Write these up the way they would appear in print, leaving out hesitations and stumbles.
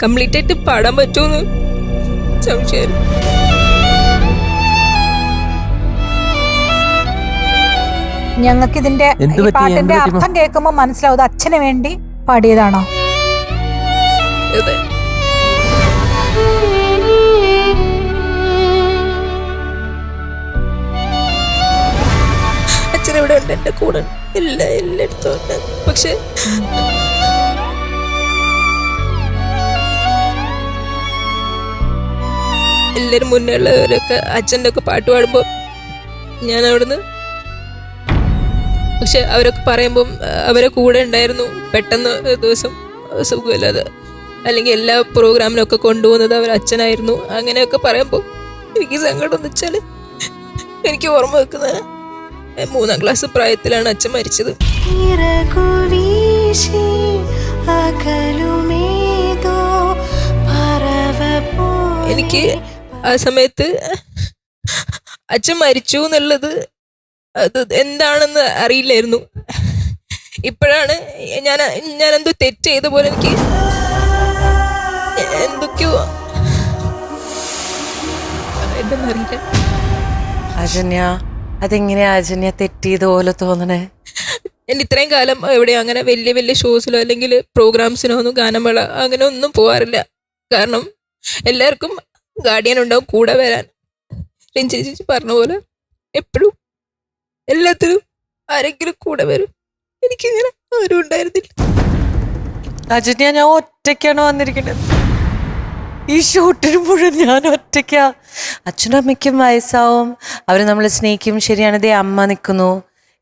Complete ആയിട്ട് പാടാൻ പറ്റുമെന്ന് സംശയം. ഞങ്ങൾക്ക് ഇതിന്റെ പാട്ടിന്റെ അർത്ഥം കേൾക്കുമ്പോൾ മനസ്സിലാവും അച്ഛന് വേണ്ടി പാടിയതാണോ? അതെ. അച്ഛനെവിടെ ഉണ്ട്, എന്റെ കൂടെ എല്ലായിടത്തും ഉണ്ട്. പക്ഷെ എല്ലാരും മുന്നേ ഉള്ളവരൊക്കെ അച്ഛൻ്റെ ഒക്കെ പാട്ട് പാടുമ്പോൾ ഞാൻ അവിടുന്ന്, പക്ഷെ അവരൊക്കെ പറയുമ്പം അവരെ കൂടെ ഉണ്ടായിരുന്നു. പെട്ടെന്ന് ഒരു ദിവസം സുഖമില്ലാതെ അല്ലെങ്കിൽ എല്ലാ പ്രോഗ്രാമിനൊക്കെ കൊണ്ടുപോകുന്നത് അവർ അച്ഛനായിരുന്നു. അങ്ങനെയൊക്കെ പറയുമ്പോൾ എനിക്ക് സങ്കടം എന്ന് വെച്ചാൽ എനിക്ക് ഓർമ്മ വെക്കുന്നത് 3ാം ക്ലാസ് പ്രായത്തിലാണ് അച്ഛൻ മരിച്ചത്. എനിക്ക് ആ സമയത്ത് അച്ഛൻ മരിച്ചു എന്നുള്ളത് അത് എന്താണെന്ന് അറിയില്ലായിരുന്നു. ഇപ്പോഴാണ് ഞാൻ എന്തോ തെറ്റ് ചെയ്ത പോലെ എനിക്ക് എന്തൊക്കെയോ എന്തെന്നറിയില്ല. അജന്യ, അതെങ്ങനെയാ അജന്യ തെറ്റിയത് പോലെ തോന്നണേ? ഞാൻ ഇത്രയും കാലം എവിടെയോ അങ്ങനെ വലിയ വലിയ ഷോസിലോ അല്ലെങ്കിൽ പ്രോഗ്രാംസിനോ ഒന്നും ഗാനമേള അങ്ങനെ ഒന്നും പോകാറില്ല. കാരണം എല്ലാവർക്കും ഗാർഡിയൻ ഉണ്ടാവും കൂടെ വരാൻ. രഞ്ജിനി ചേച്ചി പറഞ്ഞ പോലെ എപ്പോഴും എല്ലാത്തിനും ആരെങ്കിലും കൂടെ വരും. എനിക്കിങ്ങനെ ആരും ഉണ്ടായിരുന്നില്ല. അജന്യ, ഞാൻ ഒറ്റയ്ക്കാണ് വന്നിരിക്കുന്നത്. ഈ ഷൂട്ടിന് മുഴുവൻ ഞാൻ ഒറ്റയ്ക്കാ. അച്ഛനും അമ്മയ്ക്കും വയസ്സാവും, അവർ നമ്മളെ സ്നേഹിക്കും. ശരിയാണ്, ദേ അമ്മ നിൽക്കുന്നു.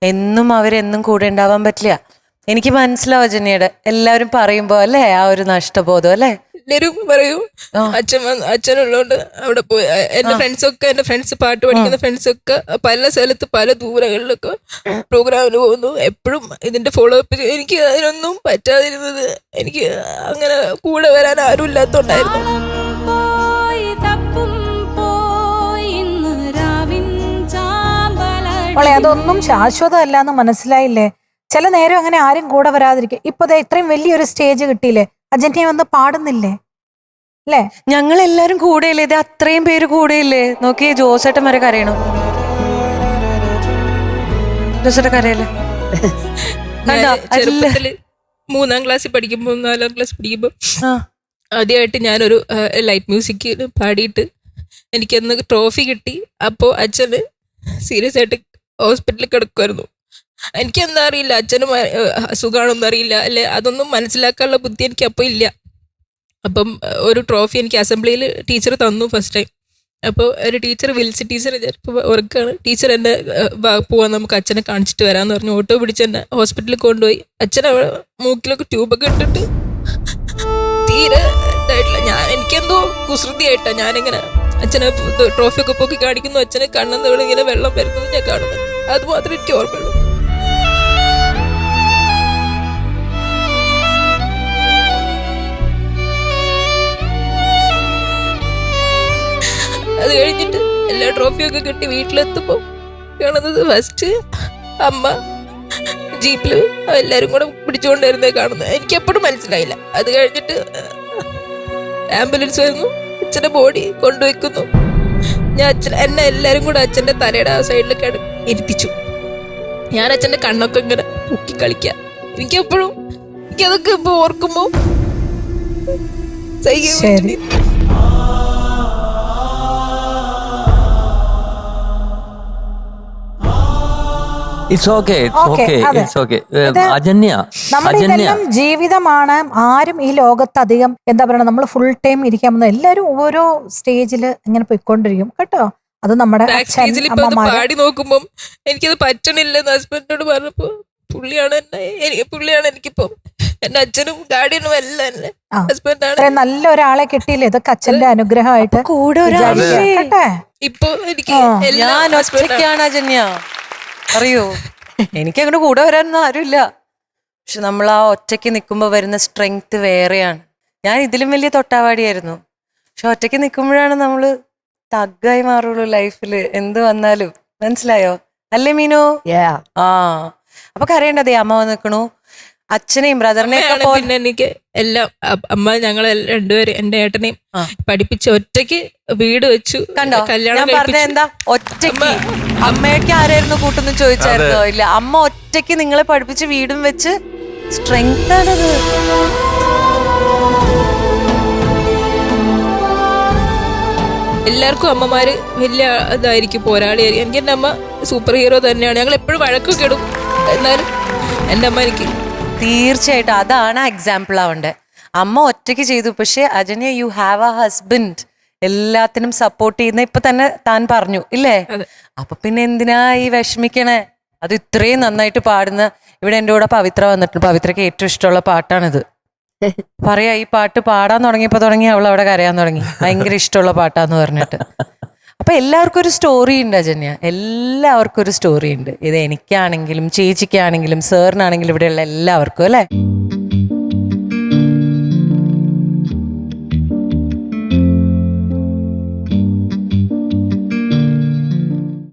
എന്നും അവരെന്നും കൂടെ ഉണ്ടാവാൻ പറ്റില്ല. എനിക്ക് മനസ്സിലാവും അജന്യയുടെ. എല്ലാവരും പറയുമ്പോ അല്ലേ ആ ഒരു നഷ്ടബോധം അല്ലേ? എല്ലാവരും പറയും അച്ഛനുള്ളതുകൊണ്ട് അവിടെ പോയി. എന്റെ ഫ്രണ്ട്സ് പാട്ട് പഠിക്കുന്ന ഫ്രണ്ട്സൊക്കെ പല സ്ഥലത്ത് പല ദൂരങ്ങളിലൊക്കെ പ്രോഗ്രാമിന് പോകുന്നു. എപ്പോഴും ഇതിന്റെ ഫോളോ അപ്പ്. എനിക്ക് അതിനൊന്നും പറ്റാതിരുന്നത് എനിക്ക് അങ്ങനെ കൂടെ വരാൻ ആരും ഇല്ലാത്തോണ്ടായിരുന്നു. അതൊന്നും ശാശ്വതമല്ല എന്ന് മനസ്സിലായില്ലേ? ചില നേരം അങ്ങനെ ആരും കൂടെ വരാതിരിക്കും. ഇപ്പൊ ഇത്രയും വലിയൊരു സ്റ്റേജ് കിട്ടിയില്ലേ, അജന്യ വന്ന് പാടുന്നില്ലേ അല്ലേ? ഞങ്ങൾ എല്ലാരും കൂടെയില്ലേ? ഇത് അത്രയും പേര് കൂടെയില്ലേ? നോക്കിയേ, ജോസേട്ടൻ വരെ കരയണം. ജോസേട്ടൻ കരയല്ലേ? ചെറുപ്പത്തില് 3ാം ക്ലാസ്സിൽ പഠിക്കുമ്പോ 4ാം ക്ലാസ് പഠിക്കുമ്പോ ആദ്യമായിട്ട് ഞാനൊരു ലൈറ്റ് മ്യൂസിക് പാടിയിട്ട് എനിക്കന്ന് ട്രോഫി കിട്ടി. അപ്പോൾ അച്ഛന് സീരിയസ് ആയിട്ട് ഹോസ്പിറ്റലിൽ കിടക്കുമായിരുന്നു. എനിക്കെന്താ അറിയില്ല, അച്ഛനും സുഖമാണോന്നും അറിയില്ല അല്ലെ, അതൊന്നും മനസ്സിലാക്കാനുള്ള ബുദ്ധി എനിക്ക് അപ്പോൾ ഇല്ല. അപ്പം ഒരു ട്രോഫി എനിക്ക് അസംബ്ലിയിൽ ടീച്ചർ തന്നു ഫസ്റ്റ് ടൈം. അപ്പോൾ ഒരു ടീച്ചർ വിളിച്ച്, ടീച്ചർ ചിലപ്പോൾ ഉറക്കാണ്, ടീച്ചർ എന്നെ പോവാൻ നമുക്ക് അച്ഛനെ കാണിച്ചിട്ട് വരാമെന്ന് പറഞ്ഞു ഓട്ടോ പിടിച്ച് എന്നെ ഹോസ്പിറ്റലിൽ കൊണ്ടുപോയി. അച്ഛൻ അവിടെ മൂക്കിലൊക്കെ ട്യൂബൊക്കെ ഇട്ടിട്ട് തീരെ ഇതായിട്ടില്ല. എനിക്കെന്തോ കുസൃതിയായിട്ടാണ് ഞാനിങ്ങനെ അച്ഛനെ ട്രോഫിയൊക്കെ പൊക്കി കാണിക്കുന്നു. അച്ഛനെ കണ്ണെന്ന് ഇങ്ങനെ വെള്ളം വരുന്നത് ഞാൻ കാണുന്നത്. അത് മാത്രമേ എനിക്ക് ഓർമ്മയുള്ളൂ. അത് കഴിഞ്ഞിട്ട് എല്ലാ ട്രോഫിയൊക്കെ കിട്ടി വീട്ടിലെത്തുമ്പോൾ കാണുന്നത് ഫസ്റ്റ് അമ്മ ജീപ്പില് എല്ലാരും കൂടെ പിടിച്ചുകൊണ്ടിരുന്നേ കാണുന്നത്. എനിക്ക് എപ്പോഴും മനസ്സിലായില്ല. അത് കഴിഞ്ഞിട്ട് ആംബുലൻസ് വരുന്നു, അച്ഛൻ്റെ ബോഡി കൊണ്ടുവയ്ക്കുന്നു. എന്നെ എല്ലാരും കൂടെ അച്ഛൻ്റെ തലയുടെ ആ സൈഡിൽ ഇരുത്തിച്ചു. ഞാൻ അച്ഛൻ്റെ കണ്ണൊക്കെ ഇങ്ങനെ പൊക്കി കളിക്കാം. എനിക്കെപ്പോഴും എനിക്കതൊക്കെ ഇപ്പൊ ഓർക്കുമ്പോ സഹിക്കാൻ. ജീവിതമാണ്. ആരും ഈ ലോകത്ത് അധികം എന്താ പറയുക, നമ്മൾ ഫുൾ ടൈം ഇരിക്കാൻ പോകുന്ന എല്ലാരും ഓരോ സ്റ്റേജില് ഇങ്ങനെ പോയിക്കൊണ്ടിരിക്കും കേട്ടോ. അത് നമ്മുടെ പാടി നോക്കുമ്പോ എനിക്കത് പറ്റണില്ലെന്ന് ഹസ്ബൻഡിനോട് പറഞ്ഞപ്പോ പുള്ളിയാണ് എനിക്കിപ്പോ എന്റെ അച്ഛനും ഗാർഡിയനും എല്ലാം എന്നെ ഹസ്ബൻഡാണ്. നല്ല ഒരാളെ കിട്ടിയില്ലേ, ഇതൊക്കെ അച്ഛന്റെ അനുഗ്രഹമായിട്ട് കൂടെ ഇപ്പൊ എനിക്ക് അറിയോ. എനിക്കങ്ങനെ കൂടെ വരാനൊന്നും ആരുമില്ല. പക്ഷെ നമ്മൾ ആ ഒറ്റയ്ക്ക് നിൽക്കുമ്പോൾ വരുന്ന സ്ട്രെങ്ത് വേറെയാണ്. ഞാൻ ഇതിലും വലിയ തൊട്ടാവാടിയായിരുന്നു. പക്ഷെ ഒറ്റയ്ക്ക് നിൽക്കുമ്പോഴാണ് നമ്മള് തഗ്ഗായി മാറുള്ളൂ ലൈഫില്. എന്ത് വന്നാലും. മനസ്സിലായോ അല്ലേ മീനു? അപ്പൊ കരയേണ്ടതേ അമ്മ വന്ന് നിൽക്കണു. അച്ഛനെയും ബ്രദറിനെയൊക്കെ അമ്മയാണ് പോലെ പിന്നെ എനിക്ക് എല്ലാം അമ്മ ഞങ്ങളെ രണ്ടുപേരും എന്റെ ഏട്ടനെയും പഠിപ്പിച്ച് ഒറ്റയ്ക്ക് വീട് വെച്ചു. കണ്ടോ കല്യാണം ഞാൻ പറഞ്ഞ കഴിപ്പിച്ചു. എന്താ ഒറ്റയ്ക്ക് അമ്മയൊക്കെ ആരായിരുന്നു കൂട്ടെന്ന് ചോദിച്ചായിരുന്നോ? ഇല്ല, അമ്മ ഒറ്റയ്ക്ക് നിങ്ങളെ പഠിപ്പിച്ച് വീടും വെച്ച് സ്ട്രെങ്ത് ആണത്. എല്ലാവർക്കും അമ്മമാര് വലിയ ഇതായിരിക്കും, പോരാളിയായിരിക്കും. എനിക്ക് എന്റെ അമ്മ സൂപ്പർ ഹീറോ തന്നെയാണ്. ഞങ്ങൾ എപ്പോഴും വഴക്കൊക്കെ ഇടും, എന്നാലും എന്റെ അമ്മ എനിക്ക് തീർച്ചയായിട്ടും അതാണ് എക്സാമ്പിൾ ആവണ്ടേ. അമ്മ ഒറ്റയ്ക്ക് ചെയ്തു, പക്ഷെ Ajanya you have A husband എല്ലാത്തിനും സപ്പോർട്ട് ചെയ്യുന്ന ഇപ്പൊ തന്നെ താൻ പറഞ്ഞു ഇല്ലേ? അതെ. അപ്പൊ പിന്നെ എന്തിനാ ഈ വിഷമിക്കണേ? അത് ഇത്രയും നന്നായിട്ട് പാടുന്ന ഇവിടെ എൻ്റെ കൂടെ പവിത്ര വന്നിട്ടുണ്ട്. പവിത്രയ്ക്ക് ഏറ്റവും ഇഷ്ടമുള്ള പാട്ടാണിത്. പറയാ ഈ പാട്ട് പാടാൻ തുടങ്ങി അവൾ അവിടെ കരയാൻ തുടങ്ങി. ഭയങ്കര ഇഷ്ടമുള്ള പാട്ടാന്ന് പറഞ്ഞിട്ട്. അപ്പൊ എല്ലാവർക്കും ഒരു സ്റ്റോറി ഉണ്ട് അജന്യ, എല്ലാവർക്കും ഒരു സ്റ്റോറി ഉണ്ട്. ഇത് എനിക്കാണെങ്കിലും ചേച്ചിക്കാണെങ്കിലും സാറിനാണെങ്കിലും ഇവിടെയുള്ള എല്ലാവർക്കും അല്ലേ?